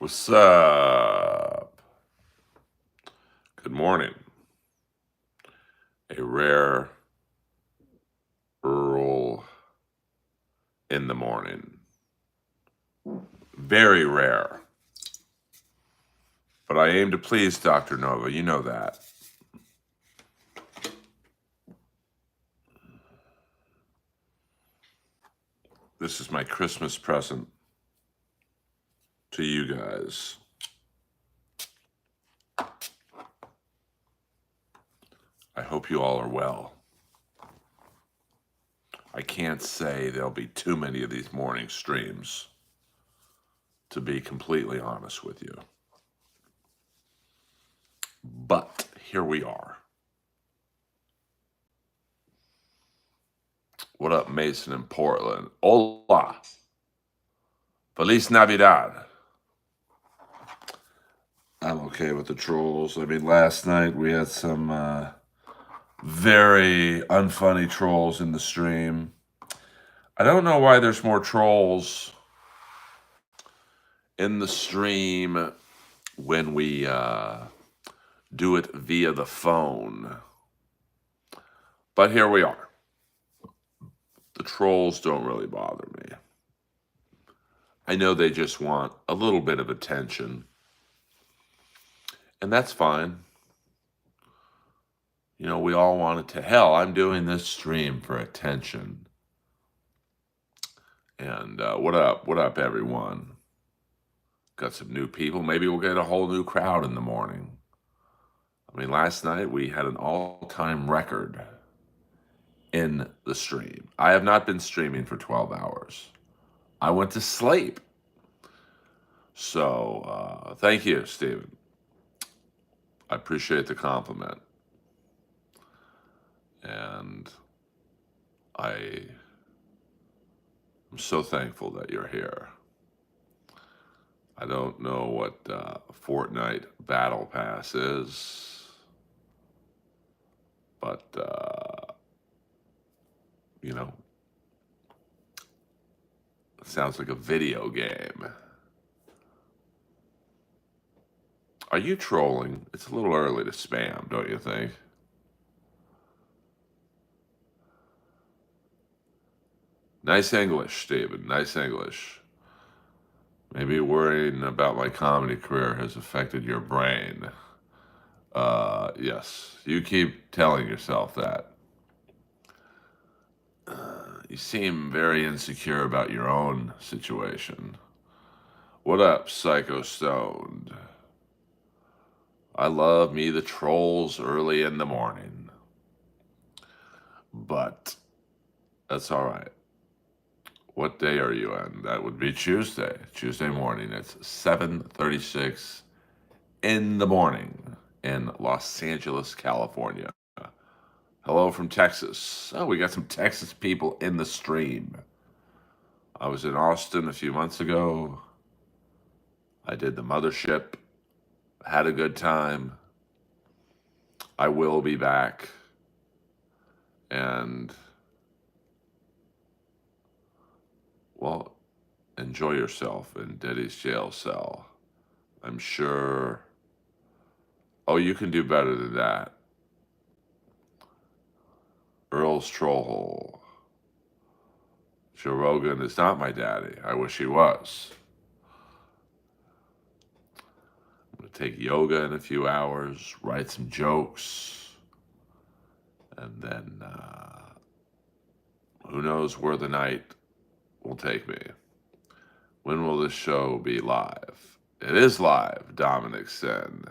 What's up? Good morning. A rare Earl in the morning. Very rare. But I aim to please Dr. Nova. You know that. This is my Christmas present to you guys. I hope you all are well. I can't say there'll be too many of these morning streams, to be completely honest with you. But here we are. What up, Mason in Portland? Hola. Feliz Navidad. I'm okay with the trolls. I mean, last night we had some very unfunny trolls in the stream. I don't know why there's more trolls in the stream when we do it via the phone. But here we are. The trolls don't really bother me. I know they just want a little bit of attention. And that's fine. You know, we all want it to hell. I'm doing this stream for attention. And what up? What up, everyone? Got some new people. Maybe we'll get a whole new crowd in the morning. I mean, last night we had an all-time record in the stream. I have not been streaming for 12 hours. I went to sleep. So thank you, Stephen. I appreciate the compliment. And I'm so thankful that you're here. I don't know what Fortnite Battle Pass is, but, you know, it sounds like a video game. Are you trolling? It's a little early to spam, don't you think? Nice English, Stephen. Nice English. Maybe worrying about my comedy career has affected your brain. Yes, you keep telling yourself that. You seem very insecure about your own situation. What up, Psycho Stoned? I love me the trolls early in the morning. But that's all right. What day are you in? That would be Tuesday. Tuesday morning. It's 7:36 in the morning in Los Angeles, California. Hello from Texas. Oh, we got some Texas people in the stream. I was in Austin a few months ago. I did the mothership. Had a good time. I will be back. And, well, enjoy yourself in Daddy's jail cell. I'm sure. Oh, you can do better than that. Earl's troll hole. Joe Rogan is not my daddy. I wish he was. I'm going to take yoga in a few hours, write some jokes, and then who knows where the night will take me. When will this show be live? It is live, Dominic said.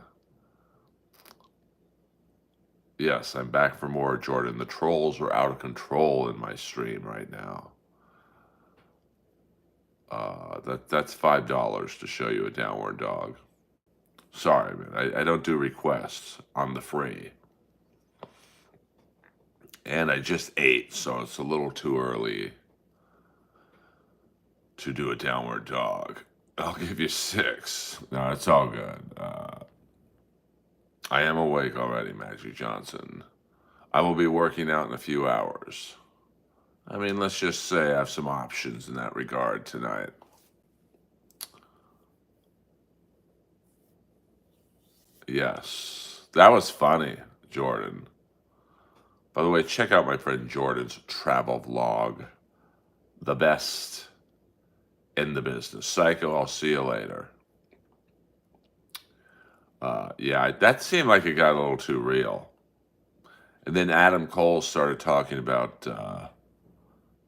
Yes, I'm back for more, Jordan. The trolls are out of control in my stream right now. That's $5 to show you a downward dog. Sorry, man. I don't do requests on the free. And I just ate, so it's a little too early to do a downward dog. I'll give you 6. No, it's all good. I am awake already, Magic Johnson. I will be working out in a few hours. I mean, let's just say I have some options in that regard tonight. Yes. That was funny, Jordan. By the way, check out my friend Jordan's travel vlog. The best in the business. Psycho, I'll see you later. Yeah, that seemed like it got a little too real. And then Adam Cole started talking about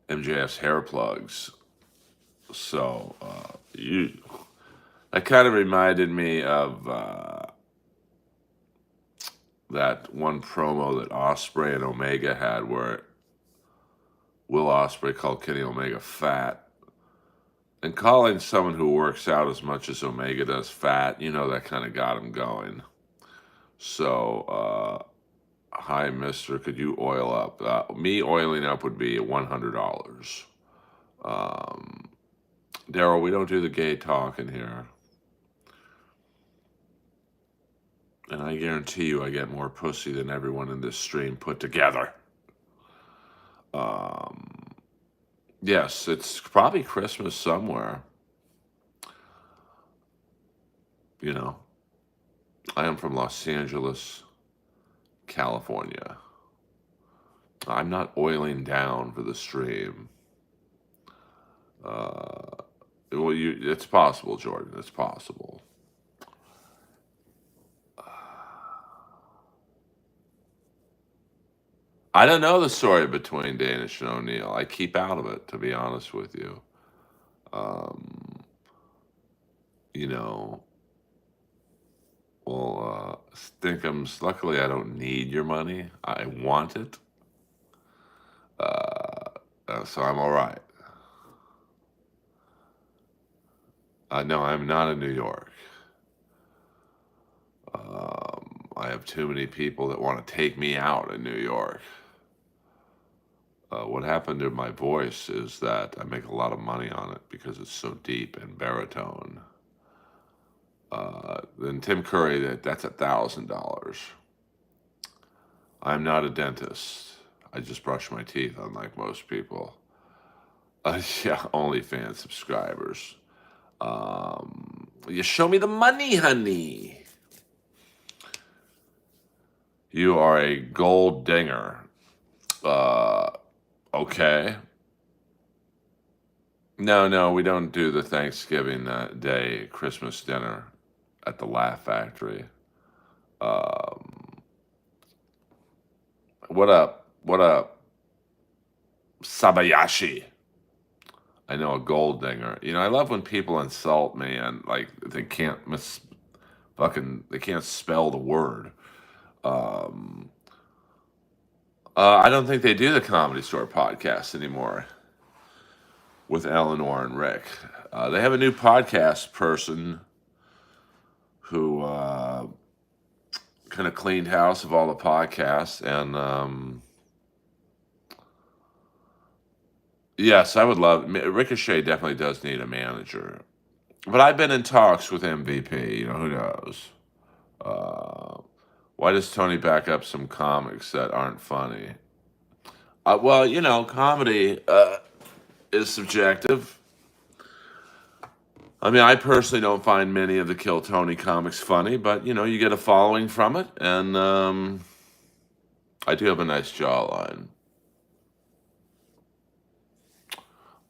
MJF's hair plugs. So that kind of reminded me of that one promo that Ospreay and Omega had, where Will Ospreay called Kenny Omega fat, and calling someone who works out as much as Omega does fat. That kind of got him going. So, hi, Mister, could you oil up? Me oiling up would be $100. Um, Daryl, we don't do the gay talking here. And I guarantee you I get more pussy than everyone in this stream put together. Yes, it's probably Christmas somewhere. I am from Los Angeles, California. I'm not oiling down for the stream. It's possible, Jordan. It's possible. I don't know the story between Danish and O'Neill. I keep out of it, to be honest with you. Um, you know, well, Stinkums, luckily I don't need your money. I want it. So I'm all right. No, I'm not in New York. I have too many people that want to take me out in New York. What happened to my voice is that I make a lot of money on it because it's so deep and baritone. Then Tim Curry, that's $1,000. I'm not a dentist. I just brush my teeth, unlike most people. Yeah, OnlyFans subscribers. You show me the money, honey. You are a gold dinger. Okay. No, we don't do the Thanksgiving Day Christmas dinner at the Laugh Factory. What up? What up? Sabayashi. I know, a gold dinger. I love when people insult me and like they can't they can't spell the word. I don't think they do the Comedy Store podcast anymore with Eleanor and Rick. They have a new podcast person who kind of cleaned house of all the podcasts. And yes, I would love. Ricochet definitely does need a manager. But I've been in talks with MVP. Who knows? Why does Tony back up some comics that aren't funny? Well, comedy is subjective. I mean, I personally don't find many of the Kill Tony comics funny, but you get a following from it, and I do have a nice jawline.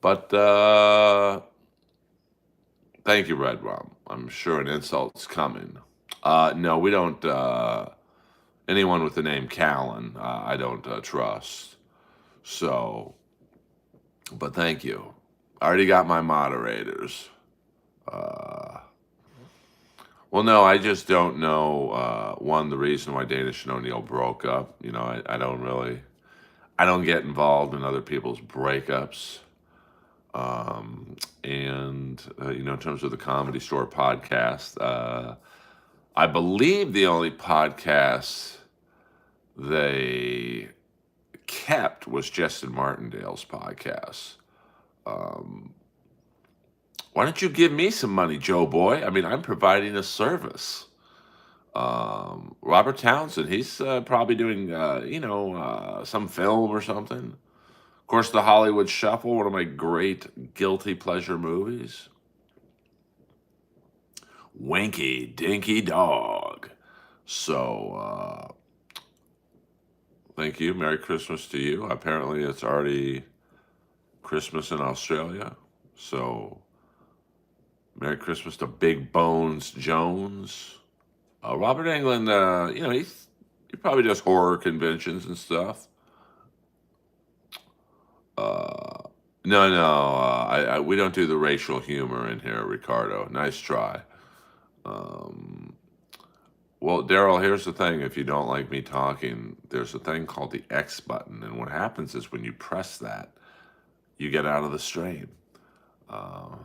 But thank you, Red Rum. I'm sure an insult's coming. No, we don't. Anyone with the name Callan, I don't trust. So, but thank you. I already got my moderators. Well, no, I just don't know. One, the reason why Danish and O'Neill broke up. I don't get involved in other people's breakups. And in terms of the Comedy Store podcast, I believe the only podcast they kept was Justin Martindale's podcast. Why don't you give me some money, Joe Boy? I mean, I'm providing a service. Robert Townsend, he's probably doing, some film or something. Of course, The Hollywood Shuffle, one of my great guilty pleasure movies. Winky Dinky Dog. So, thank you. Merry Christmas to you. Apparently, it's already Christmas in Australia. So, Merry Christmas to Big Bones Jones. Robert Englund, he probably does horror conventions and stuff. Uh, no, no, we don't do the racial humor in here, Ricardo. Nice try. Um, well, Daryl, here's the thing. If you don't like me talking, there's a thing called the X button. And what happens is when you press that, you get out of the stream. Uh,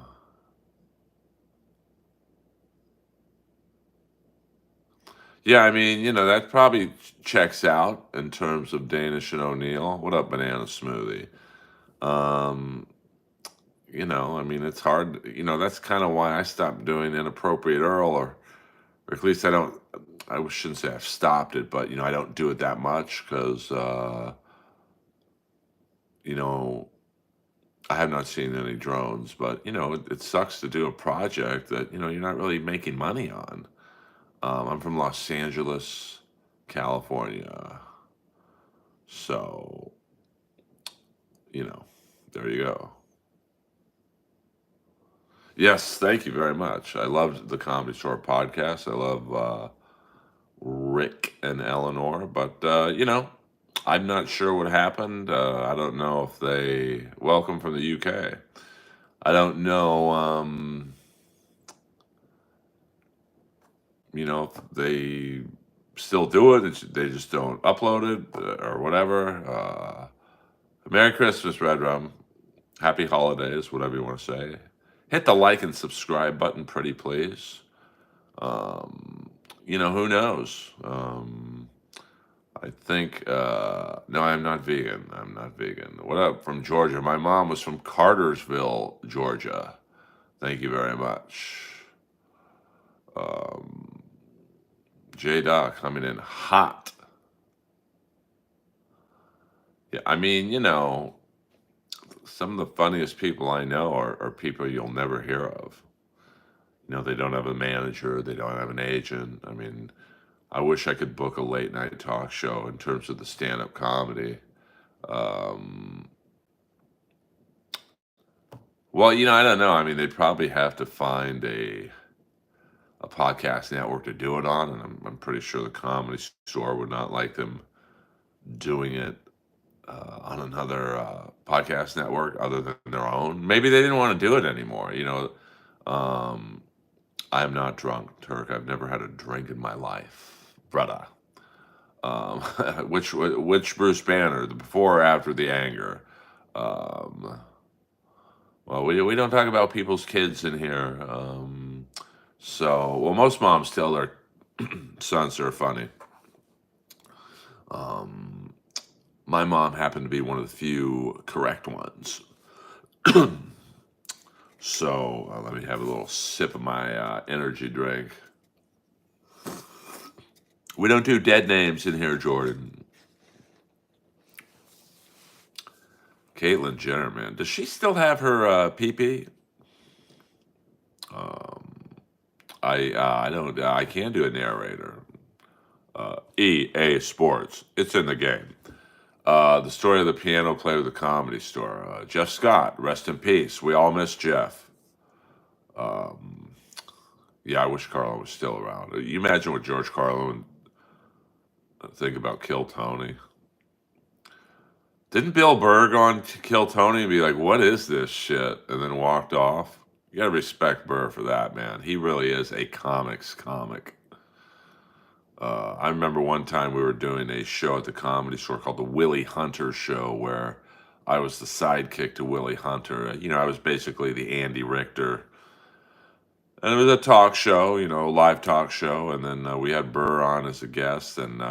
yeah, I mean, that probably checks out in terms of Danish and O'Neill. What up, Banana Smoothie? Um, I mean, it's hard. That's kind of why I stopped doing Inappropriate Earl, or at least I don't. I shouldn't say I've stopped it, but I don't do it that much because you know I have not seen any drones. But it sucks to do a project that you're not really making money on. I'm from Los Angeles, California, so you know, there you go. Yes, thank you very much. I loved the Comedy Store podcast. I love Rick and Eleanor, but I'm not sure what happened. I don't know if they welcome from the UK. I don't know, if they still do it. They just don't upload it or whatever. Merry Christmas, Red Rum. Happy holidays, whatever you want to say. Hit the like and subscribe button, pretty please. Um, who knows? I think, no, I'm not vegan. I'm not vegan. What up from Georgia? My mom was from Cartersville, Georgia. Thank you very much. Um, J Doc coming in hot. Yeah, I mean, some of the funniest people I know are people you'll never hear of. They don't have a manager, they don't have an agent. I mean, I wish I could book a late night talk show in terms of the stand up comedy. Um, well, I don't know. I mean, they'd probably have to find a podcast network to do it on, and I'm pretty sure the Comedy Store would not like them doing it on another podcast network other than their own. Maybe they didn't want to do it anymore. Um, I'm not drunk, Turk. I've never had a drink in my life, brother. Um, which Bruce Banner, the before or after the anger? Um, well, we don't talk about people's kids in here. Well, most moms tell their sons they're funny. Um, my mom happened to be one of the few correct ones. So let me have a little sip of my energy drink. We don't do dead names in here, Jordan. Caitlyn Jenner, man, does she still have her pee-pee? Um, I don't. I can do a narrator. EA Sports. It's in the game. The story of the piano player with the Comedy Store. Jeff Scott, rest in peace. We all miss Jeff. Um, yeah, I wish Carlo was still around. You imagine what George Carlin would think about Kill Tony. Didn't Bill Burr go on to Kill Tony and be like, "What is this shit?" and then walked off? You gotta respect Burr for that, man. He really is a comics comic. I remember one time we were doing a show at the Comedy Store called the Willie Hunter Show, where I was the sidekick to Willie Hunter. I was basically the Andy Richter. And it was a talk show, live talk show. And then we had Burr on as a guest. And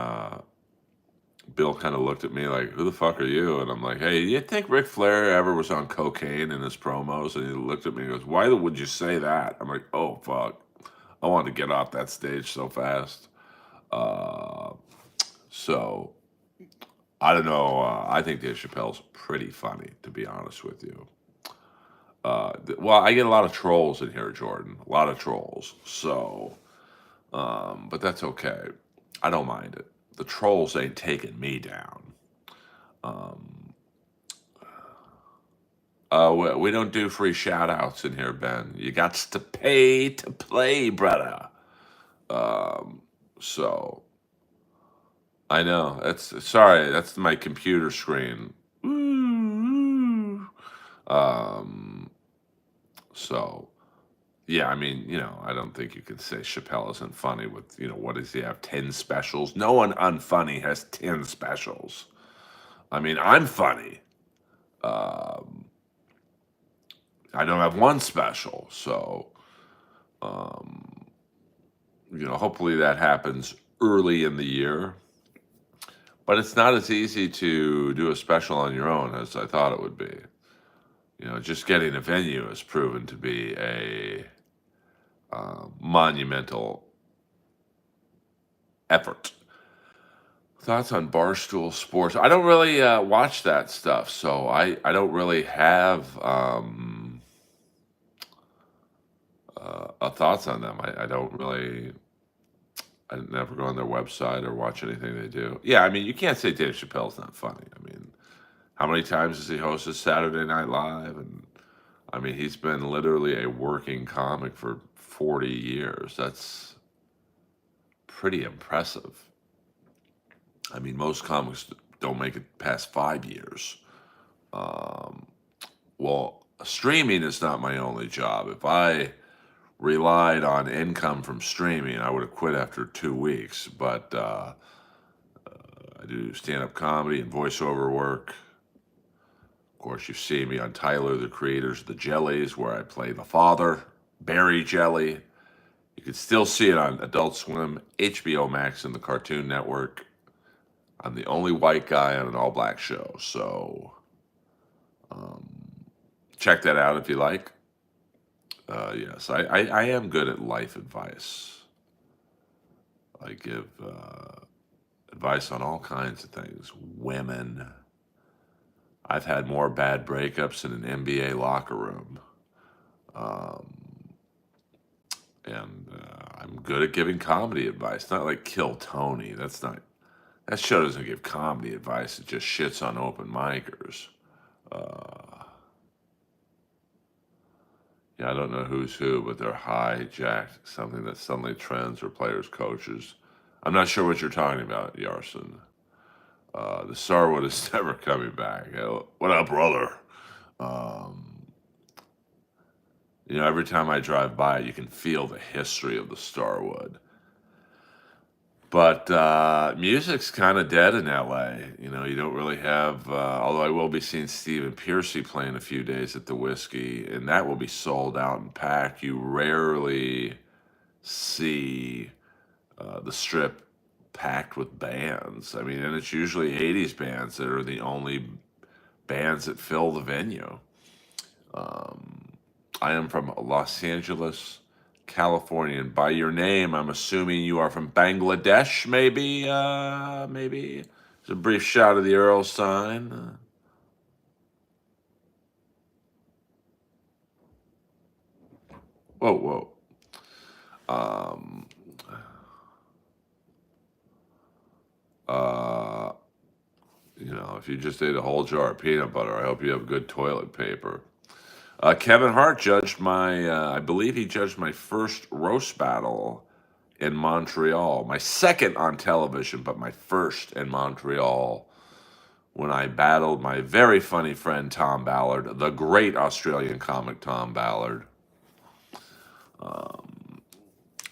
Bill kind of looked at me like, "Who the fuck are you?" And I'm like, "Hey, you think Ric Flair ever was on cocaine in his promos?" And he looked at me and goes, "Why would you say that?" I'm like, "Oh, fuck. I wanted to get off that stage so fast." Uh, so I don't know. I think Dave Chappelle's pretty funny, to be honest with you. Well, I get a lot of trolls in here, Jordan. A lot of trolls. So, but that's okay. I don't mind it. The trolls ain't taking me down. Um, we don't do free shout outs in here, Ben. You got to pay to play, brother. Um, so I know that's sorry. That's my computer screen. Ooh. Um, so yeah, I mean, I don't think you can say Chappelle isn't funny with, what does he have? 10 specials? No one unfunny has 10 specials. I mean, I'm funny. Um, I don't have one special, so um, hopefully that happens early in the year. But it's not as easy to do a special on your own as I thought it would be. Just getting a venue has proven to be a monumental effort. Thoughts on Barstool Sports? I don't really watch that stuff, so I don't really have thoughts on them. I don't really. I never go on their website or watch anything they do. Yeah, I mean, you can't say Dave Chappelle's not funny. I mean, how many times has he hosted Saturday Night Live? And I mean, he's been literally a working comic for 40 years. That's pretty impressive. I mean, most comics don't make it past 5 years. Um, well, streaming is not my only job. If I relied on income from streaming, I would have quit after 2 weeks. But I do stand-up comedy and voiceover work. Of course, you've seen me on Tyler, the Creators of the Jellies, where I play the father, Barry Jelly. You can still see it on Adult Swim, HBO Max, and the Cartoon Network. I'm the only white guy on an all-black show, so um, check that out if you like. Yes, I am good at life advice. I give advice on all kinds of things. Women. I've had more bad breakups in an NBA locker room. Um, and I'm good at giving comedy advice. Not like Kill Tony. That show doesn't give comedy advice. It just shits on open micers. Uh, yeah, I don't know who's who, but they're hijacked something that suddenly trends or players, coaches. I'm not sure what you're talking about, Yarson. The Starwood is never coming back. What up, brother? Um, every time I drive by, you can feel the history of the Starwood. But music's kind of dead in LA. You don't really have, although I will be seeing Stephen Piercy playing a few days at the Whiskey, and that will be sold out and packed. You rarely see the Strip packed with bands. I mean, and it's usually 80s bands that are the only bands that fill the venue. Um, I am from Los Angeles, California, and by your name, I'm assuming you are from Bangladesh, maybe? Maybe. There's a brief shot of the Earl sign. Whoa, whoa. Um, uh, if you just ate a whole jar of peanut butter, I hope you have good toilet paper. Kevin Hart judged I believe he judged my first roast battle in Montreal. My second on television, but my first in Montreal when I battled my very funny friend Tom Ballard, the great Australian comic Tom Ballard. Um,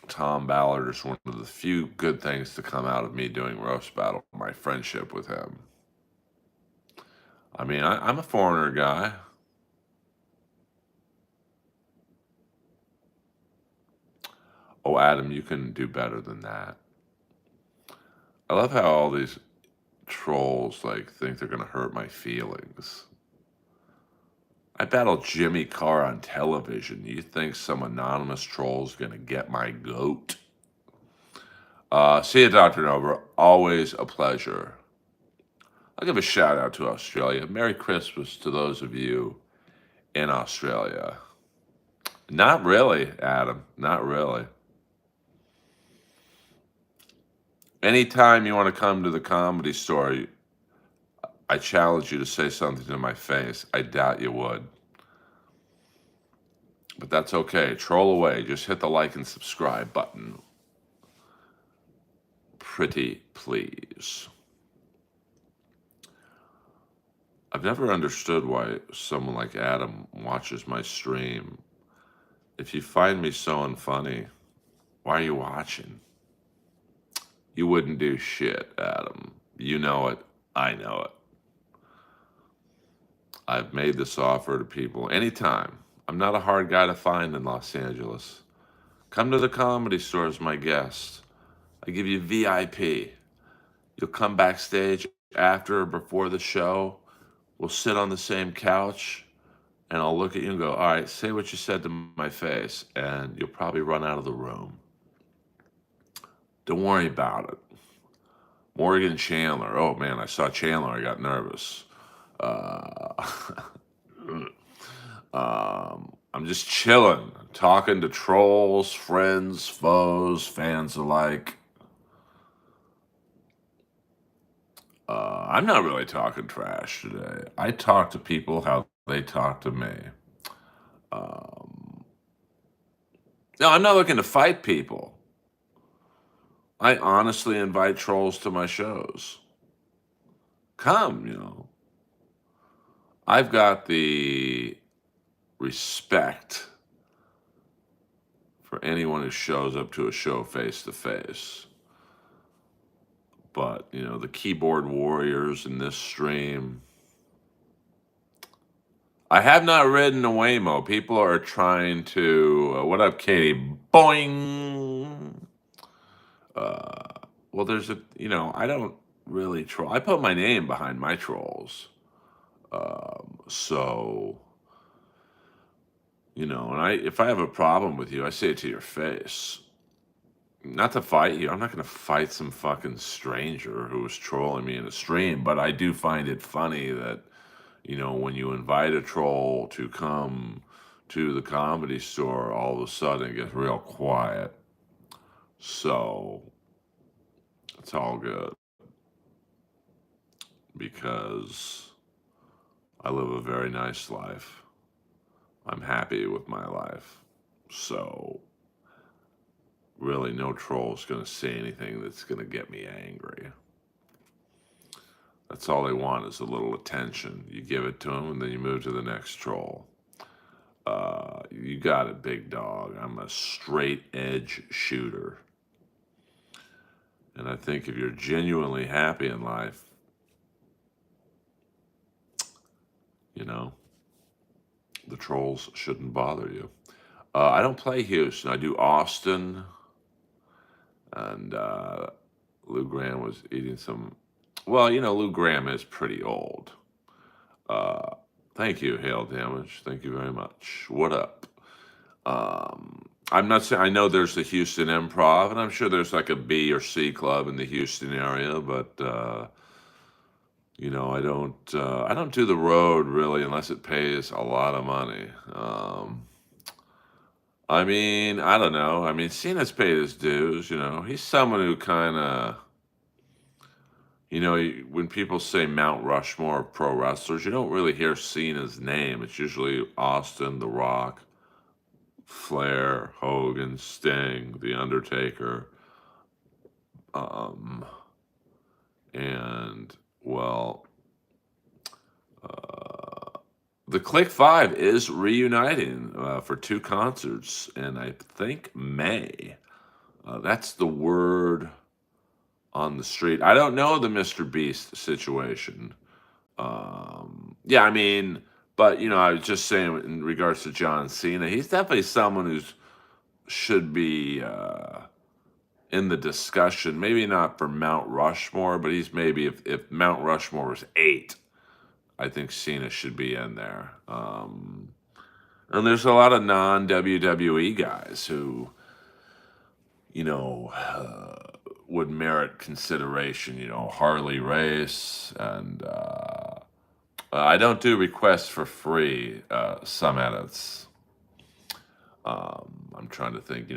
Tom Ballard is one of the few good things to come out of me doing roast battle, my friendship with him. I mean, I'm a foreigner guy. Oh, Adam, you can do better than that. I love how all these trolls think they're gonna hurt my feelings. I battled Jimmy Carr on television. You think some anonymous troll's gonna get my goat? See you, Dr. Nova. Always a pleasure. I'll give a shout out to Australia. Merry Christmas to those of you in Australia. Not really, Adam. Not really. Anytime you want to come to the Comedy Store, I challenge you to say something to my face. I doubt you would, but that's okay. Troll away. Just hit the like and subscribe button. Pretty please. I've never understood why someone like Adam watches my stream. If you find me so unfunny, why are you watching? You wouldn't do shit, Adam. You know it. I know it. I've made this offer to people anytime. I'm not a hard guy to find in Los Angeles. Come to the Comedy Store as my guest. I give you VIP. You'll come backstage after or before the show. We'll sit on the same couch and I'll look at you and go, all right, say what you said to my face. And you'll probably run out of the room. Don't worry about it. Morgan Chandler. Oh man, I saw Chandler. I got nervous. Uh, I'm just chilling, talking to trolls, friends, foes, fans alike. I'm not really talking trash today. I talk to people how they talk to me. Um, no, I'm not looking to fight people. I honestly invite trolls to my shows. Come. I've got the respect for anyone who shows up to a show face to face. But, the keyboard warriors in this stream, I have not ridden a Waymo. People are trying to, what up, Katie? Boing. Uh, well, I don't really troll. I put my name behind my trolls. So, and if I have a problem with you, I say it to your face. Not to fight you. I'm not going to fight some fucking stranger who was trolling me in a stream, but I do find it funny that, when you invite a troll to come to the Comedy Store, all of a sudden it gets real quiet. So it's all good because I live a very nice life. I'm happy with my life. So really no troll's going to say anything that's going to get me angry. That's all they want is a little attention. You give it to them and then you move to the next troll. You got it, big dog. I'm a straight edge shooter. And I think if you're genuinely happy in life, the trolls shouldn't bother you. I don't play Houston. I do Austin. And Lou Graham was eating some. Well, Lou Graham is pretty old. Thank you, Hail Damage. Thank you very much. What up? I'm not saying I know there's the Houston Improv, and I'm sure there's like a B or C club in the Houston area, but I don't do the road really unless it pays a lot of money. I don't know. Cena's paid his dues. He's someone who kind of, when people say Mount Rushmore of pro wrestlers, you don't really hear Cena's name. It's usually Austin, The Rock, Flair, Hogan, Sting, The Undertaker, and well, the Click Five is reuniting for 2 concerts, and I think May. That's the word on the street. I don't know the Mr. Beast situation. Yeah, but I was just saying in regards to John Cena, he's definitely someone who's should be in the discussion. Maybe not for Mount Rushmore, but he's maybe if Mount Rushmore was 8, I think Cena should be in there. And there's a lot of non-WWE guys who, would merit consideration. Harley Race, and I don't do requests for free. Some edits. I'm trying to think.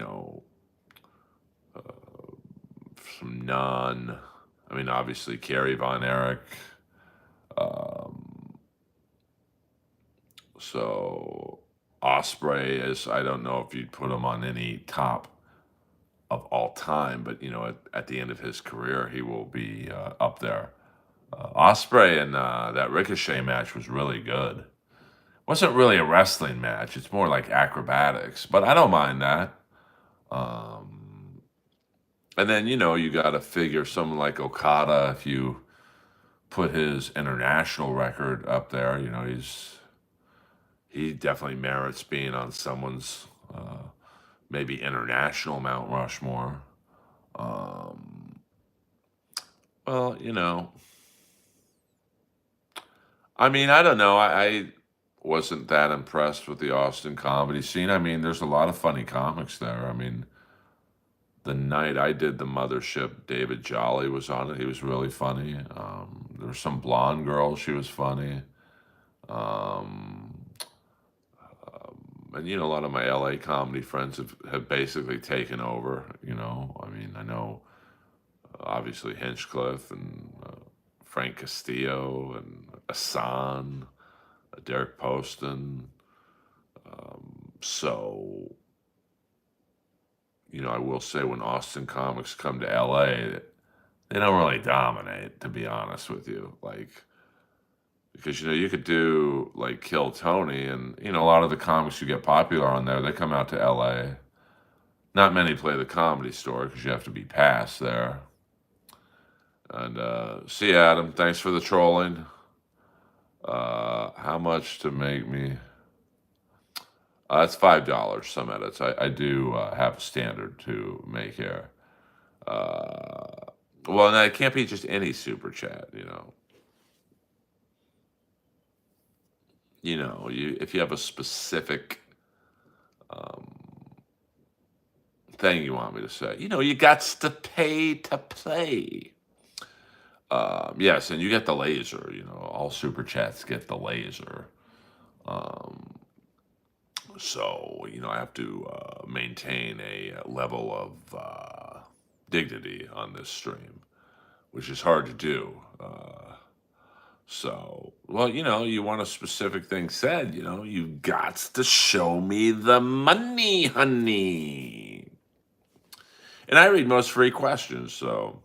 from Nunn. I mean, obviously Kerry Von Erich. Um, so Osprey is. I don't know if you'd put him on any top of all time, but at the end of his career, he will be up there. Osprey and that Ricochet match was really good. Wasn't really a wrestling match. It's more like acrobatics, but I don't mind that. Um, and then you got to figure someone like Okada. If you put his international record up there, he definitely merits being on someone's maybe international Mount Rushmore. Um, well, I mean, I don't know. I wasn't that impressed with the Austin comedy scene. I mean, there's a lot of funny comics there. I mean, the night I did the Mothership, David Jolly was on it. He was really funny. There was some blonde girl. She was funny. Um, and a lot of my LA comedy friends have basically taken over. I mean, I know obviously Hinchcliffe and Frank Castillo and Asan, Derek Poston. So, I will say when Austin comics come to LA, they don't really dominate, to be honest with you. Like, because, you could do like Kill Tony, and, a lot of the comics who get popular on there, they come out to LA. Not many play the Comedy Store because you have to be past there. And see, Adam, thanks for the trolling. How much to make me? It's $5. Some edits. I do have a standard to make here. Well, no, it can't be just any super chat. If you have a specific um, thing you want me to say, you got to pay to play. Yes, and you get the laser. All super chats get the laser. Um, So, I have to maintain a level of dignity on this stream, which is hard to do. Well, you want a specific thing said, you got to show me the money, honey. And I read most free questions, so.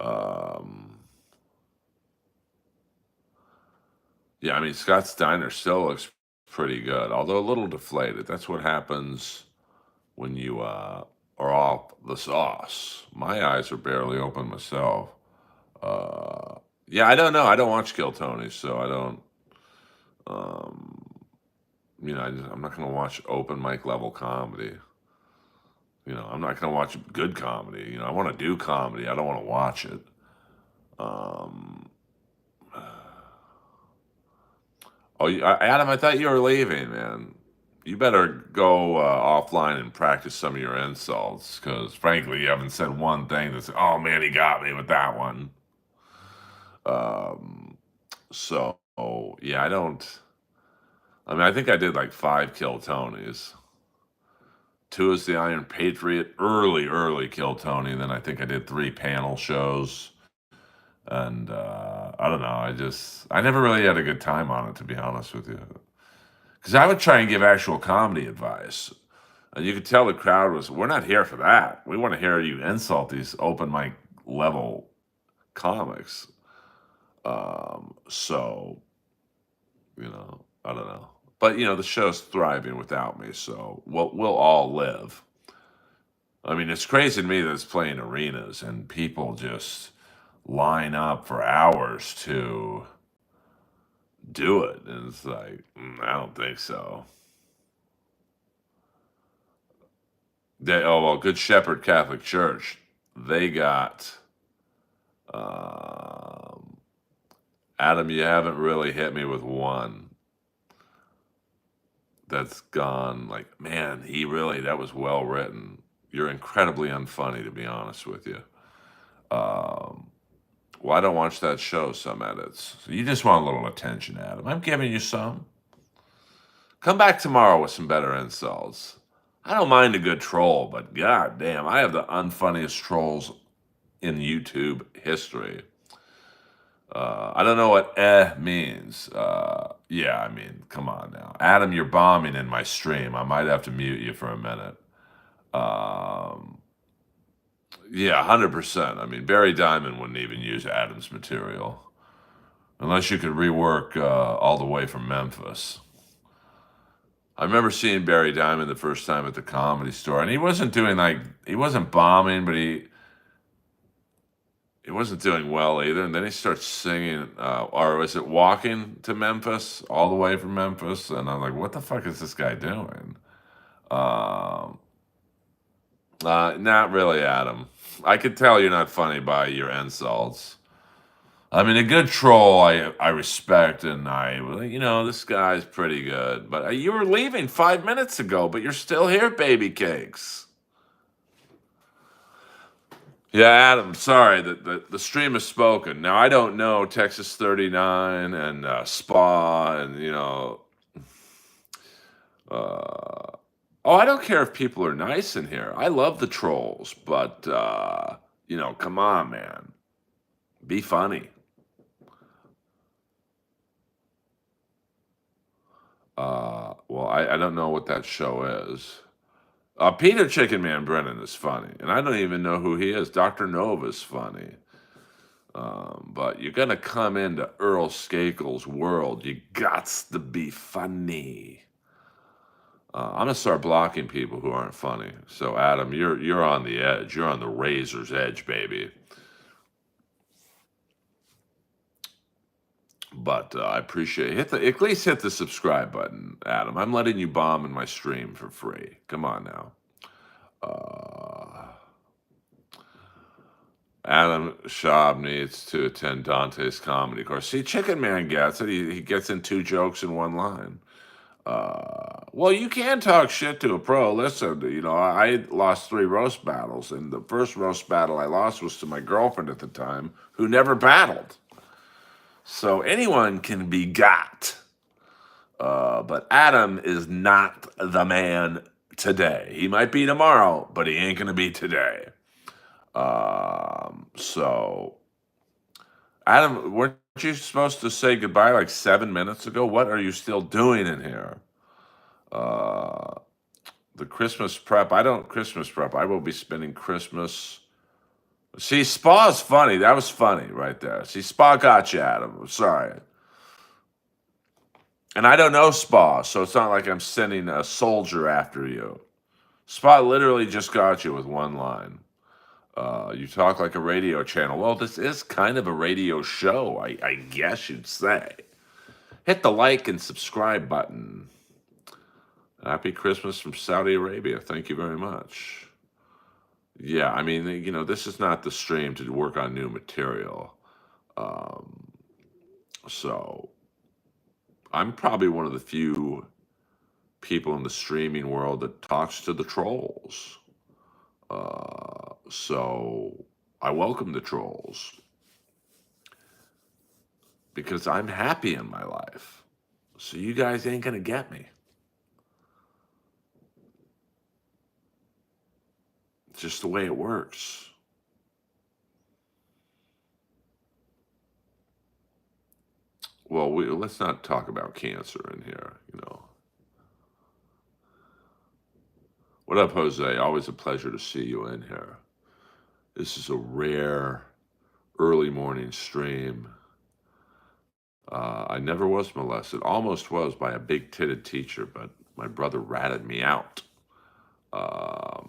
Um, yeah, I mean, Scott Steiner still looks pretty good, although a little deflated. That's what happens when you are off the sauce. My eyes are barely open myself. Yeah, I don't know. I don't watch Kill Tony, so I don't. Um, I'm not going to watch open mic level comedy. I'm not going to watch good comedy. I want to do comedy. I don't want to watch it. Um, Adam, I thought you were leaving, man. You better go offline and practice some of your insults, because frankly, you haven't said one thing that's, oh man, he got me with that one. Um, so, yeah, I don't. I mean, I think I did like 5 Kill Tonys. 2 is the Iron Patriot, early Kill Tony. Then I think I did 3 panel shows. And I don't know. I never really had a good time on it, to be honest with you. Because I would try and give actual comedy advice. And you could tell the crowd we're not here for that. We want to hear you insult these open mic level comics. So, I don't know. But, the show's thriving without me, so we'll all live. I mean, it's crazy to me that it's playing arenas and people just line up for hours to do it. And it's like, I don't think so. Well, Good Shepherd Catholic Church, they got, um, Adam, you haven't really hit me with one that's gone like, man, that was well written. You're incredibly unfunny, to be honest with you. Well, I don't watch that show, some edits. So you just want a little attention, Adam. I'm giving you some. Come back tomorrow with some better insults. I don't mind a good troll, but god damn, I have the unfunniest trolls in YouTube history. I don't know what means. Yeah, I mean, come on now. Adam, you're bombing in my stream. I might have to mute you for a minute. Um, yeah, 100%. I mean, Barry Diamond wouldn't even use Adam's material unless you could rework all the way from Memphis. I remember seeing Barry Diamond the first time at the Comedy Store, and he wasn't doing he wasn't bombing, but he wasn't doing well either. And then he starts singing, or was it walking to Memphis, all the way from Memphis? And I'm like, what the fuck is this guy doing? Um, Not really, Adam. I could tell you're not funny by your insults. I mean, a good troll I respect, and this guy's pretty good. But you were leaving 5 minutes ago, but you're still here, baby cakes. Yeah, Adam, sorry, the stream has spoken. Now, I don't know Texas 39 and Spa and, uh, oh, I don't care if people are nice in here. I love the trolls, but, come on, man. Be funny. Well, I don't know what that show is. Peter Chicken Man Brennan is funny, and I don't even know who he is. Dr. Nova's funny. But you're gonna come into Earl Skakel's world. You gots to be funny. I'm gonna start blocking people who aren't funny. So Adam, you're on the edge. You're on the razor's edge, baby. But I appreciate at least hit the subscribe button, Adam. I'm letting you bomb in my stream for free. Come on now. Adam Schaub needs to attend Dante's comedy course. See, Chicken Man gets it. He gets in 2 jokes in 1 line. Well, you can talk shit to a pro. Listen, I lost 3 roast battles, and the first roast battle I lost was to my girlfriend at the time, who never battled. So anyone can be got. But Adam is not the man today. He might be tomorrow, but he ain't going to be today. So, Adam, weren't you supposed to say goodbye like 7 minutes ago? What are you still doing in here? The Christmas prep. I don't Christmas prep. I will be spending Christmas. See, Spa's funny. That was funny right there. See, Spa got you, Adam. I'm sorry. And I don't know Spa, so it's not like I'm sending a soldier after you. Spa literally just got you with 1 line. You talk like a radio channel. Well, this is kind of a radio show, I guess you'd say. Hit the like and subscribe button. Happy Christmas from Saudi Arabia. Thank you very much. Yeah, I mean, this is not the stream to work on new material. So I'm probably one of the few people in the streaming world that talks to the trolls. So I welcome the trolls because I'm happy in my life. So you guys ain't going to get me. It's just the way it works. Well, let's not talk about cancer in here, What up, Jose? Always a pleasure to see you in here. This is a rare early morning stream. I never was molested. Almost was by a big-titted teacher, but my brother ratted me out. Now,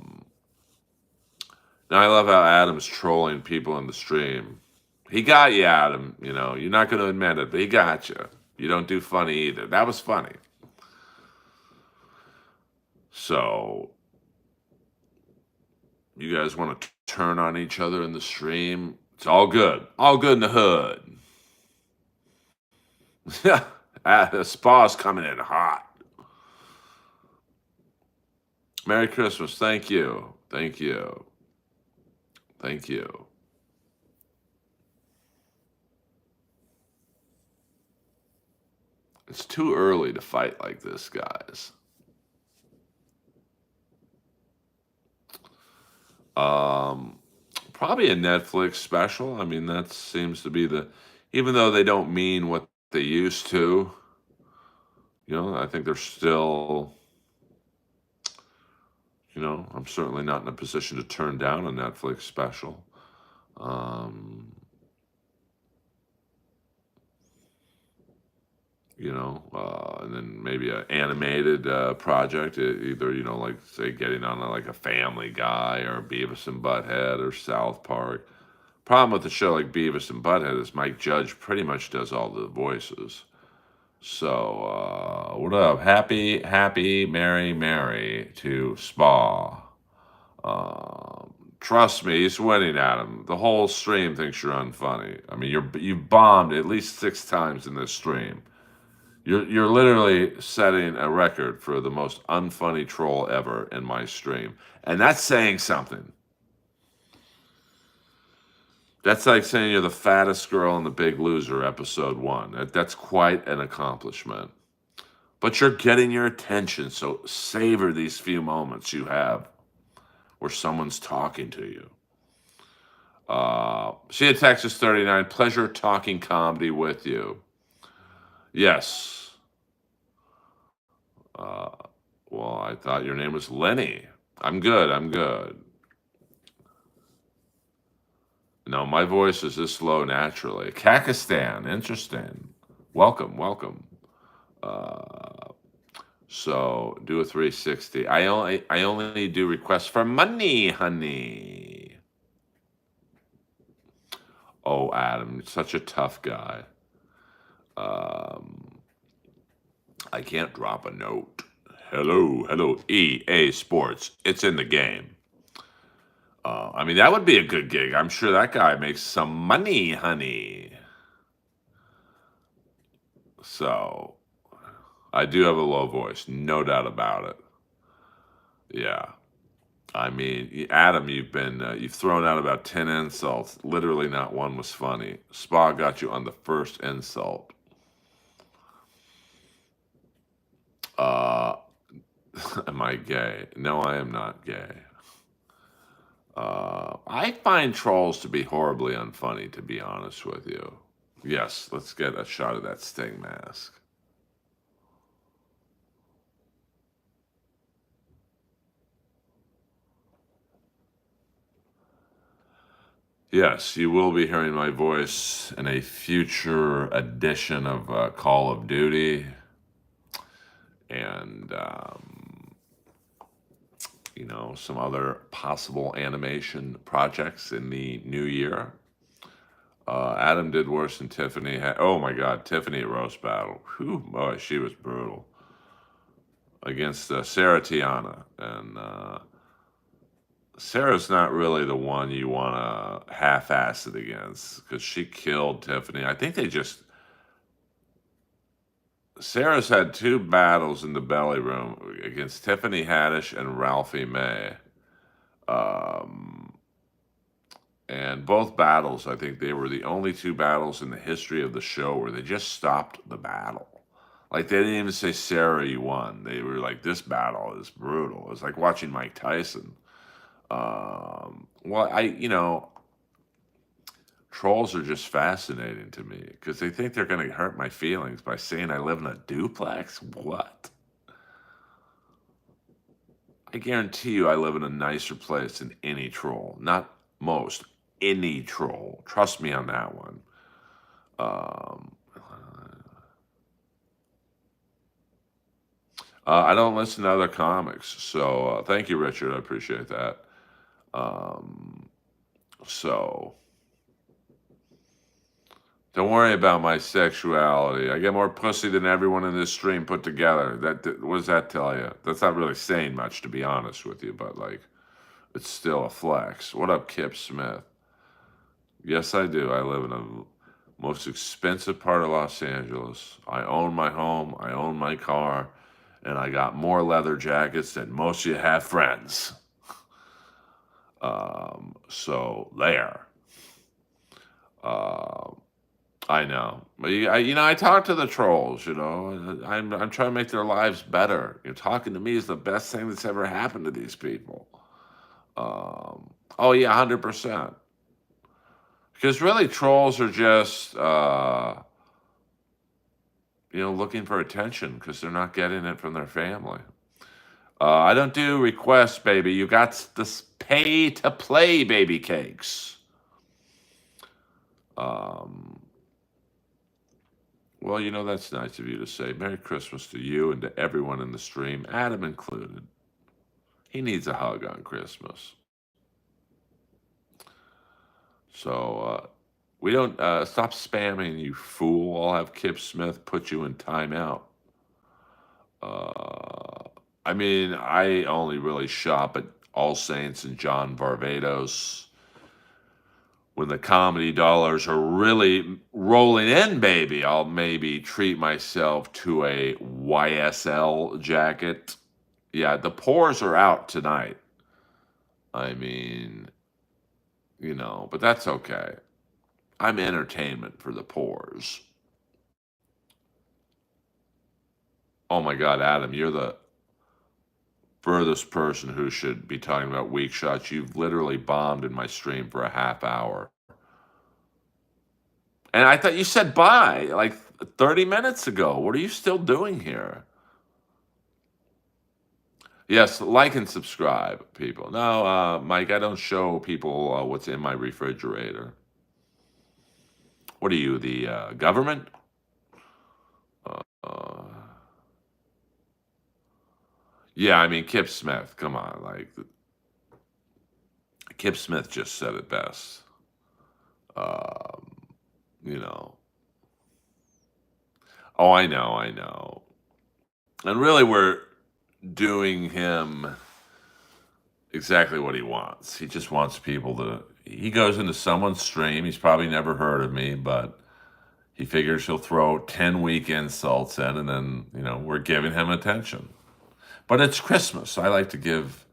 I love how Adam's trolling people in the stream. He got you, Adam. You're not going to admit it, but he got you. You don't do funny either. That was funny. So, you guys want to turn on each other in the stream? It's all good. All good in the hood. Yeah, the Spa's coming in hot. Merry Christmas. Thank you. Thank you. Thank you. It's too early to fight like this, guys. Probably a Netflix special. I mean, that seems to be even though they don't mean what they used to, I think they're still, I'm certainly not in a position to turn down a Netflix special. Um, and then maybe an animated project, either, like say getting on like a Family Guy or Beavis and Butthead or South Park. Problem with the show like Beavis and Butthead is Mike Judge pretty much does all the voices. So, what up? Happy, Merry to Spa. Trust me, he's winning at him. The whole stream thinks you're unfunny. I mean, you've bombed at least 6 times in this stream. You're literally setting a record for the most unfunny troll ever in my stream, and that's saying something. That's like saying you're the fattest girl in The Big Loser, episode 1. That's quite an accomplishment. But you're getting your attention, so savor these few moments you have where someone's talking to you. See you, Texas 39. Pleasure talking comedy with you. Yes. Well, I thought your name was Lenny. I'm good. I'm good. No, my voice is this low naturally. Kakistan, interesting. Welcome. So do a 360. I only do requests for money, honey. Oh, Adam, you're such a tough guy. I can't drop a note. Hello, EA Sports. It's in the game. I mean, that would be a good gig. I'm sure that guy makes some money, honey. So, I do have a low voice, no doubt about it. Yeah. I mean, Adam, you've thrown out about 10 insults. Literally not one was funny. Spa got you on the first insult. Am I gay? No, I am not gay. I find trolls to be horribly unfunny, to be honest with you. Yes, let's get a shot of that Sting mask. Yes, you will be hearing my voice in a future edition of Call of Duty. And, some other possible animation projects in the new year. Adam did worse than Tiffany. Oh my God, Tiffany at Roast Battle. Whew, boy, she was brutal. Against Sarah Tiana. And Sarah's not really the one you want to half-ass it against because she killed Tiffany. I think Sarah's had 2 battles in the belly room against Tiffany Haddish and Ralphie May. And both battles, I think they were the only 2 battles in the history of the show where they just stopped the battle. Like, they didn't even say, Sarah, you won. They were like, this battle is brutal. It was like watching Mike Tyson. Trolls are just fascinating to me because they think they're going to hurt my feelings by saying I live in a duplex. What? I guarantee you I live in a nicer place than any troll. Not most, any troll. Trust me on that one. I don't listen to other comics, so thank you, Richard. I appreciate that. So don't worry about my sexuality. I get more pussy than everyone in this stream put together. What does that tell you? That's not really saying much, to be honest with you, but like, it's still a flex. What up, Kip Smith? Yes, I do. I live in the most expensive part of Los Angeles. I own my home. I own my car. And I got more leather jackets than most of you have friends. So there. I know. But I talk to the trolls, I'm trying to make their lives better. Talking to me is the best thing that's ever happened to these people. Oh yeah, 100%. Because really, trolls are just, looking for attention because they're not getting it from their family. I don't do requests, baby. You got to pay to play, baby cakes. Um, well, that's nice of you to say. Merry Christmas to you and to everyone in the stream, Adam included. He needs a hug on Christmas. So we don't stop spamming, you fool. I'll have Kip Smith put you in timeout. I mean, I only really shop at All Saints and John Varvatos. When the comedy dollars are really rolling in, baby, I'll maybe treat myself to a YSL jacket. Yeah, the pores are out tonight. I mean, but that's okay. I'm entertainment for the pores. Oh my God, Adam, you're the furthest person who should be talking about weak shots. You've literally bombed in my stream for a half hour. And I thought you said bye like 30 minutes ago. What are you still doing here? Yes, like and subscribe, people. No, Mike, I don't show people what's in my refrigerator. What are you, the government? Uh, yeah, I mean, Kip Smith, come on. Kip Smith just said it best. Um, you know. Oh, I know, I know. And really, we're doing him exactly what he wants. He just wants people to. He goes into someone's stream. He's probably never heard of me, but he figures he'll throw 10 weak insults in, and then, we're giving him attention. But it's Christmas. I like to give.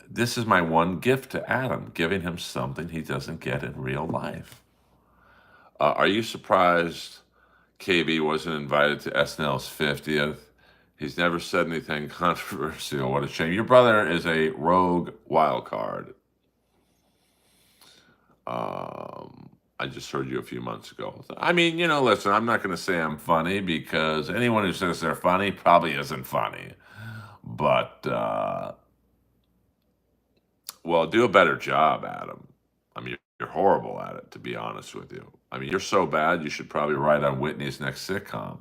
This is my one gift to Adam, giving him something he doesn't get in real life. Are you surprised KB wasn't invited to SNL's 50th? He's never said anything controversial. What a shame. Your brother is a rogue wild card. I just heard you a few months ago. I mean, listen, I'm not going to say I'm funny because anyone who says they're funny probably isn't funny. But, well, do a better job, Adam. I mean, you're horrible at it, to be honest with you. I mean, you're so bad, you should probably write on Whitney's next sitcom.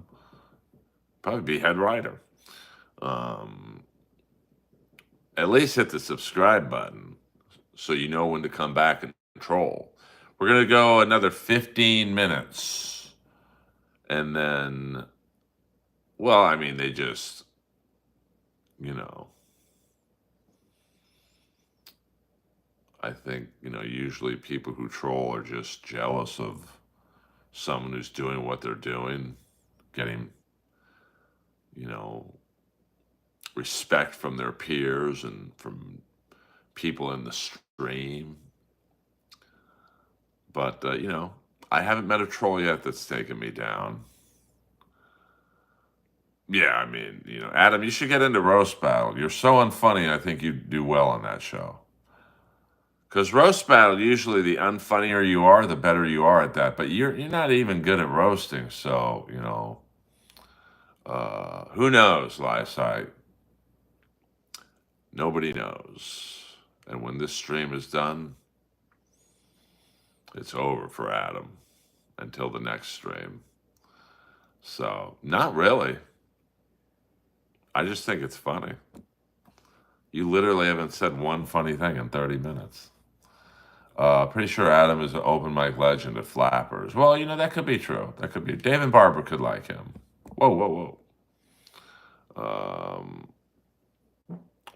Probably be head writer. At least hit the subscribe button so you know when to come back and troll. We're going to go another 15 minutes. And then, well, I mean, they just, I think, usually people who troll are just jealous of someone who's doing what they're doing, getting, respect from their peers and from people in the stream. But, I haven't met a troll yet that's taken me down. Yeah, I mean, Adam, you should get into Roast Battle. You're so unfunny, I think you'd do well on that show. Because Roast Battle, usually the unfunnier you are, the better you are at that. But you're not even good at roasting, so, who knows, Lysite? Nobody knows. And when this stream is done, it's over for Adam until the next stream. So, not really. I just think it's funny. You literally haven't said one funny thing in 30 minutes. Pretty sure Adam is an open mic legend at Flappers. Well, that could be true. That could be. David Barber could like him. Whoa, whoa, whoa.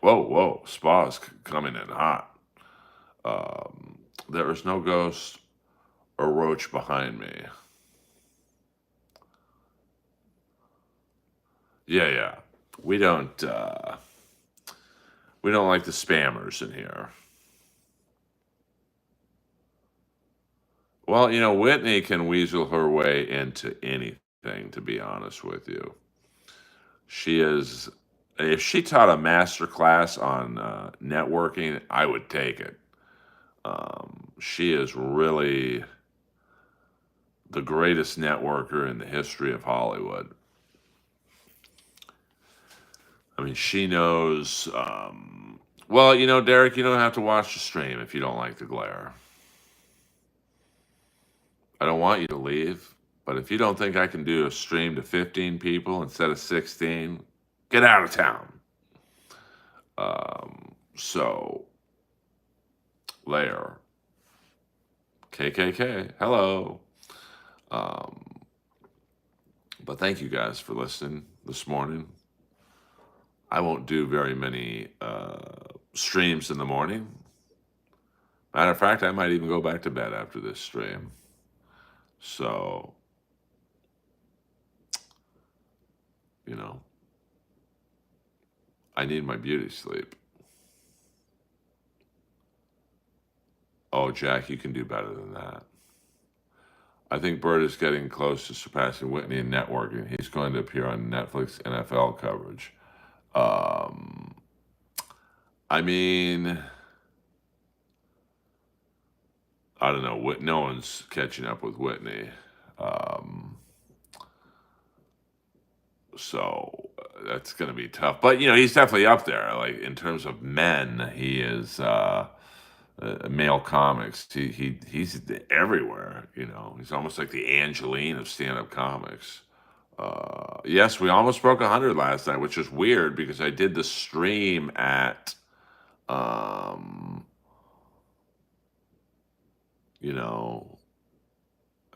Whoa. Spa's coming in hot. There is no ghost or roach behind me. Yeah. We don't like the spammers in here. Well, Whitney can weasel her way into anything, to be honest with you. If she taught a master class on networking, I would take it. She is really the greatest networker in the history of Hollywood. I mean, she knows. Well, Derek, you don't have to watch the stream if you don't like the glare. I don't want you to leave, but if you don't think I can do a stream to 15 people instead of 16, get out of town. So, layer. KKK. Hello. But thank you guys for listening this morning. I won't do very many streams in the morning. Matter of fact, I might even go back to bed after this stream. So, I need my beauty sleep. Oh, Jack, you can do better than that. I think Bird is getting close to surpassing Whitney in networking. He's going to appear on Netflix NFL coverage. I mean, I don't know. No one's catching up with Whitney. So that's going to be tough. But, he's definitely up there. Like, in terms of men, he is male comics. He's everywhere, He's almost like the Angeline of stand-up comics. Yes, we almost broke 100 last night, which is weird because I did the stream at, I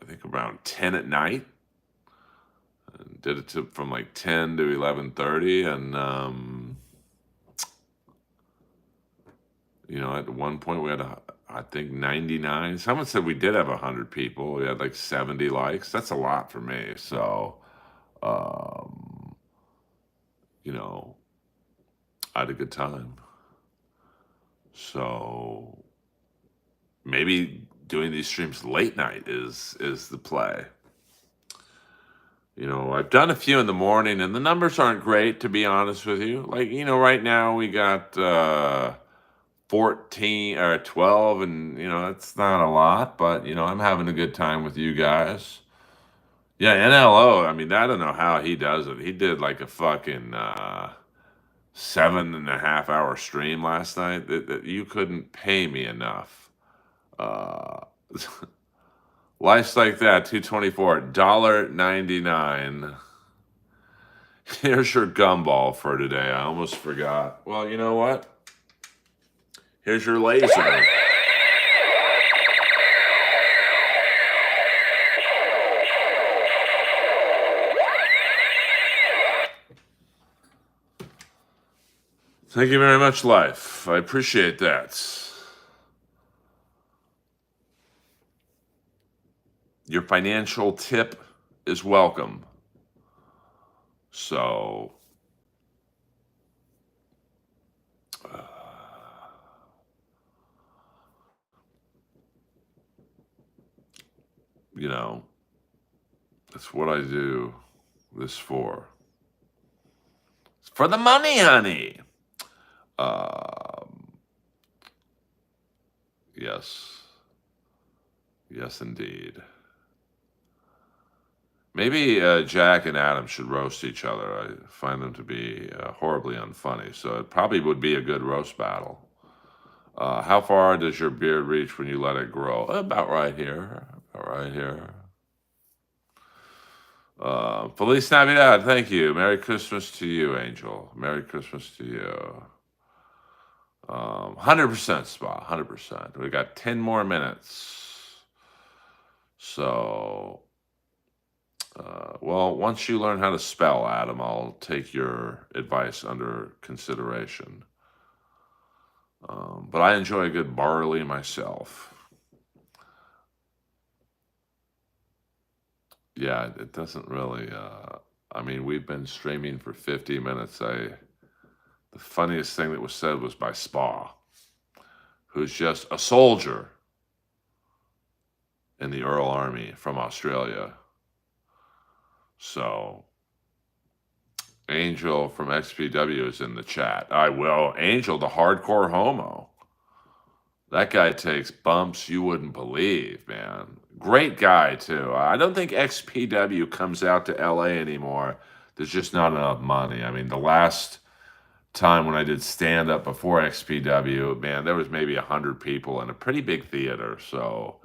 think around 10 at night. And did it from like 10 to 11:30, and at one point we had I think 99. Someone said we did have 100 people. We had like 70 likes. That's a lot for me. So, I had a good time. So maybe doing these streams late night is the play. I've done a few in the morning, and the numbers aren't great, to be honest with you. Like, right now we got 14 or 12, and, that's not a lot, but, I'm having a good time with you guys. Yeah, NLO, I mean, I don't know how he does it. He did like a fucking 7.5 hour stream last night that you couldn't pay me enough. Life's like that, 224, $1.99. Here's your gumball for today. I almost forgot. Well, you know what? Here's your laser. Thank you very much, Life. I appreciate that. Your financial tip is welcome. So, that's what I do this for. It's for the money, honey. Yes. Yes, indeed. Maybe Jack and Adam should roast each other. I find them to be horribly unfunny, so it probably would be a good roast battle. How far does your beard reach when you let it grow? About right here. About right here. Feliz Navidad. Thank you. Merry Christmas to you, Angel. Merry Christmas to you. 100% Spa. 100%. We got 10 more minutes. So, well, once you learn how to spell, Adam, I'll take your advice under consideration. But I enjoy a good barley myself. Yeah, it doesn't really. I mean, we've been streaming for 50 minutes. The funniest thing that was said was by Spa, who's just a soldier in the Earl Army from Australia. So, Angel from XPW is in the chat. I will. Angel, the hardcore homo. That guy takes bumps you wouldn't believe, man. Great guy too. I don't think XPW comes out to LA anymore. There's just not enough money. I mean, the last time when I did stand up before XPW, man, there was maybe 100 people in a pretty big theater. So,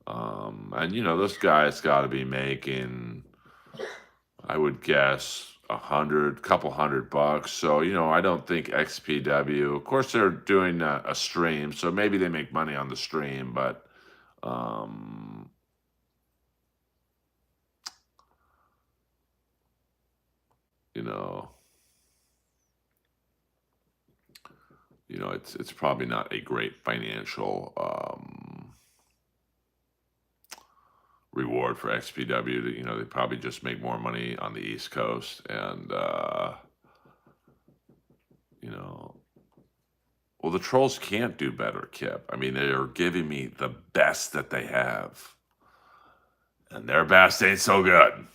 and those guys got to be making, I would guess, couple $100. So, I don't think XPW, of course, they're doing a stream, so maybe they make money on the stream, but, um, you know, it's probably not a great financial reward for XPW. They probably just make more money on the East Coast, and you know, well, the Trolls can't do better, Kip. I mean, they are giving me the best that they have, and their best ain't so good.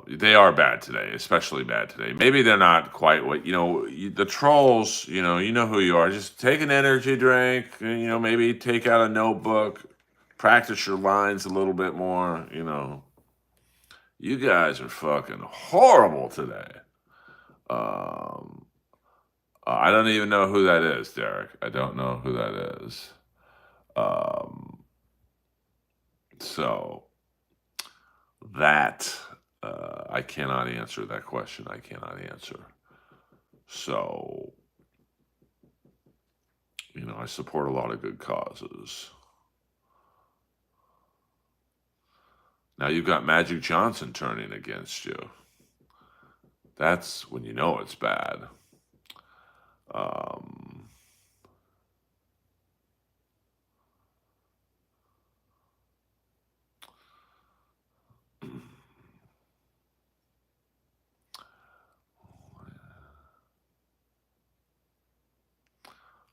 They are bad today, especially bad today. Maybe they're not quite what the Trolls. You know who you are. Just take an energy drink. Maybe take out a notebook, practice your lines a little bit more. You guys are fucking horrible today. I don't even know who that is, Derek. I don't know who that is. So that I cannot answer that question. I cannot answer. So, I support a lot of good causes. Now you've got Magic Johnson turning against you. That's when you know it's bad.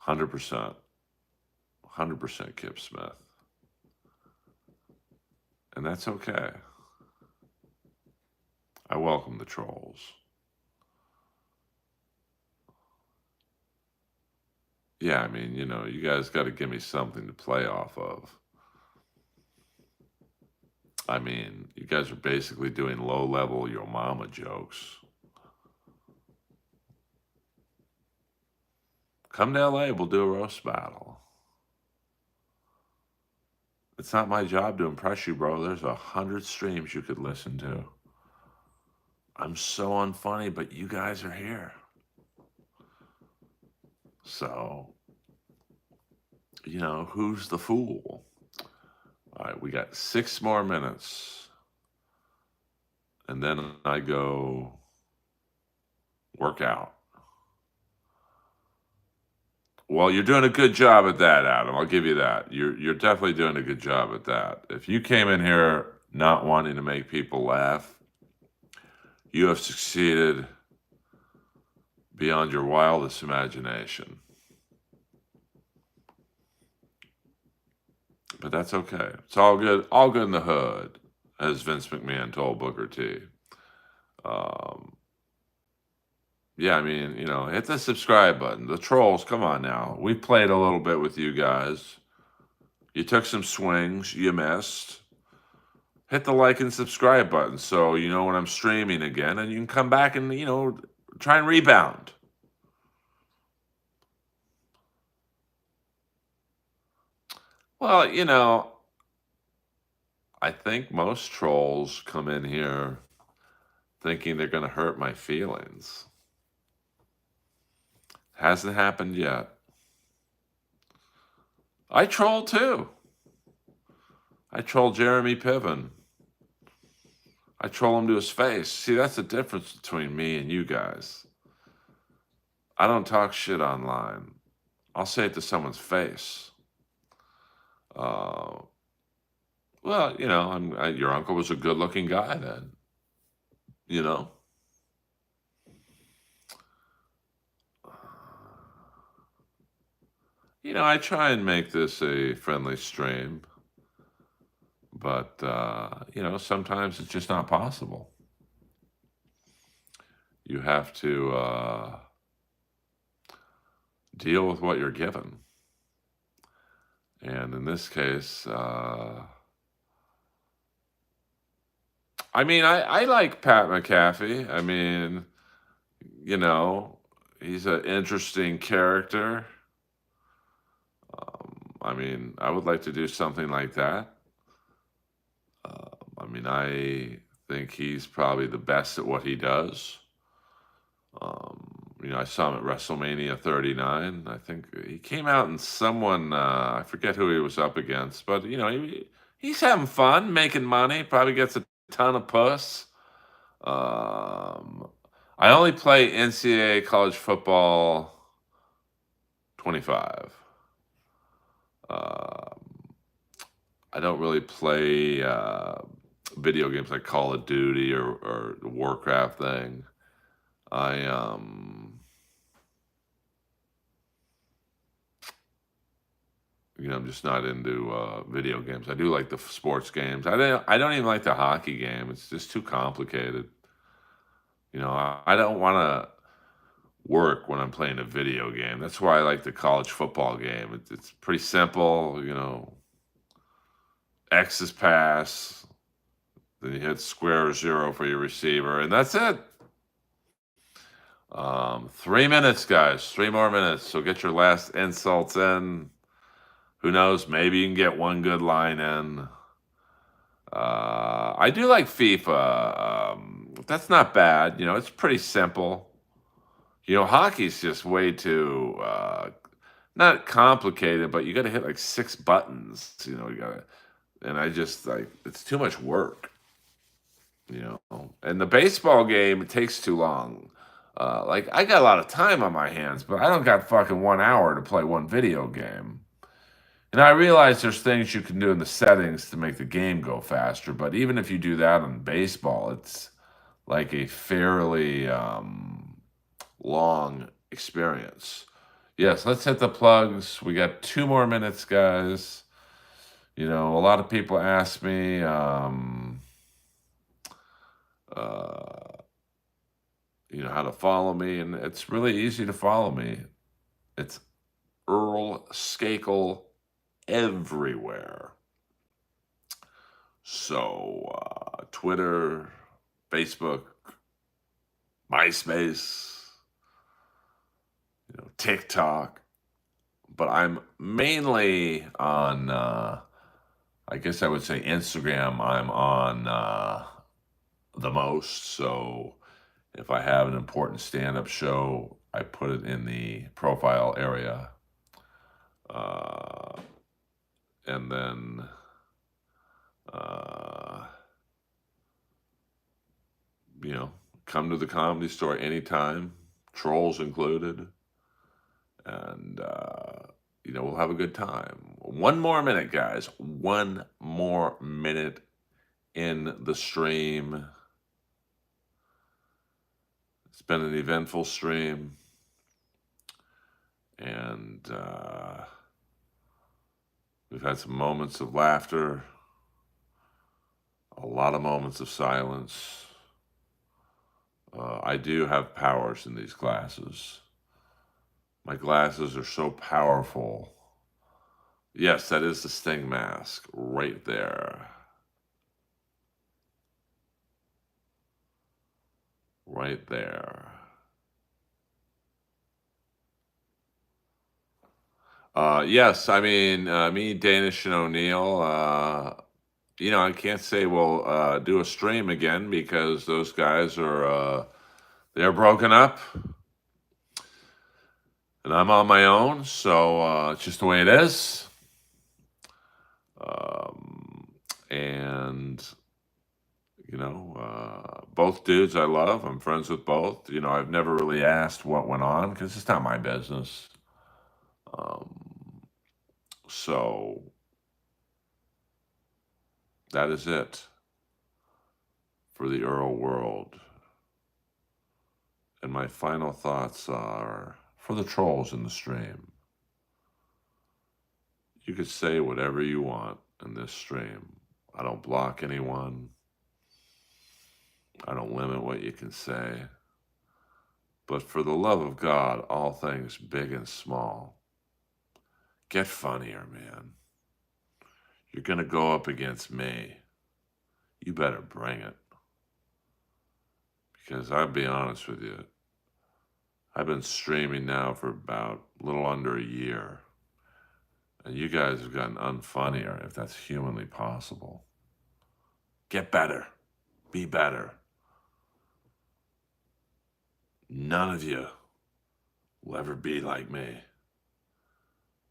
100%. 100% Kip Smith. And that's okay. I welcome the Trolls. Yeah, I mean, you guys got to give me something to play off of. I mean, you guys are basically doing low-level Yo Mama jokes. Come to LA, we'll do a roast battle. It's not my job to impress you, bro. There's 100 streams you could listen to. I'm so unfunny, but you guys are here. So, who's the fool? All right, we got 6 more minutes. And then I go work out. Well, you're doing a good job at that, Adam. I'll give you that. You're definitely doing a good job at that. If you came in here not wanting to make people laugh, you have succeeded beyond your wildest imagination. But that's okay. It's all good in the hood, as Vince McMahon told Booker T. Yeah, I mean, hit the subscribe button. The Trolls, come on now. We played a little bit with you guys. You took some swings. You missed. Hit the like and subscribe button so you know when I'm streaming again, and you can come back and, try and rebound. Well, I think most trolls come in here thinking they're going to hurt my feelings. Hasn't happened yet. I troll too. I troll Jeremy Piven. I troll him to his face. See, that's the difference between me and you guys. I don't talk shit online. I'll say it to someone's face. Well, your uncle was a good-looking guy then. I try and make this a friendly stream, but, sometimes it's just not possible. You have to deal with what you're given. And in this case, I mean, I like Pat McAfee. I mean, you know, he's an interesting character. I mean, I would like to do something like that. I mean, I think he's probably the best at what he does. I saw him at WrestleMania 39. I think he came out and someone, I forget who he was up against, but, he's having fun, making money, probably gets a ton of puss. Um, I only play NCAA college football 25. Um, I don't really play video games like Call of Duty or the Warcraft thing. I I'm just not into video games. I do like the sports games. I don't even like the hockey game. It's just too complicated. I don't want to work when I'm playing a video game. That's why I like the college football game. It's pretty simple. X is pass. Then you hit square or zero for your receiver, and that's it. 3 minutes, guys. 3 more minutes. So get your last insults in. Who knows? Maybe you can get one good line in. I do like FIFA. That's not bad. It's pretty simple. Hockey's just way too not complicated, but you got to hit like 6 buttons. You got to, and I just like it's too much work. And the baseball game, it takes too long. Like I got a lot of time on my hands, but I don't got fucking 1 hour to play one video game. And I realize there's things you can do in the settings to make the game go faster, but even if you do that on baseball, it's like a fairly long experience. Yes, let's hit the plugs. We got 2 more minutes, guys. A lot of people ask me, how to follow me, and it's really easy to follow me. It's Earl Skakel everywhere. So, Twitter, Facebook, MySpace, TikTok. But I'm mainly on, I guess I would say Instagram. I'm on the most. So if I have an important stand-up show, I put it in the profile area. And then come to the Comedy Store anytime, trolls included, and we'll have a good time. 1 more minute, guys. 1 more minute in the stream. It's been an eventful stream, and we've had some moments of laughter, a lot of moments of silence. I do have powers in these glasses. My glasses are so powerful. Yes, that is the Sting mask right there. Right there. Yes, I mean, me, Danish, and O'Neill, I can't say we'll do a stream again because those guys are, they're broken up. And I'm on my own, so it's just the way it is. And, both dudes I love. I'm friends with both. I've never really asked what went on because it's not my business. So that is it for the Earl world. And my final thoughts are for the trolls in the stream. You could say whatever you want in this stream. I don't block anyone. I don't limit what you can say. But for the love of God, all things big and small, get funnier, man. You're going to go up against me. You better bring it. Because I'll be honest with you, I've been streaming now for about a little under a year. And you guys have gotten unfunnier, if that's humanly possible. Get better. Be better. None of you will ever be like me.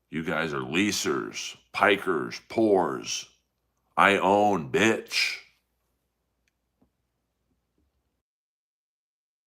You guys are leasers, pikers, poors. I own, bitch.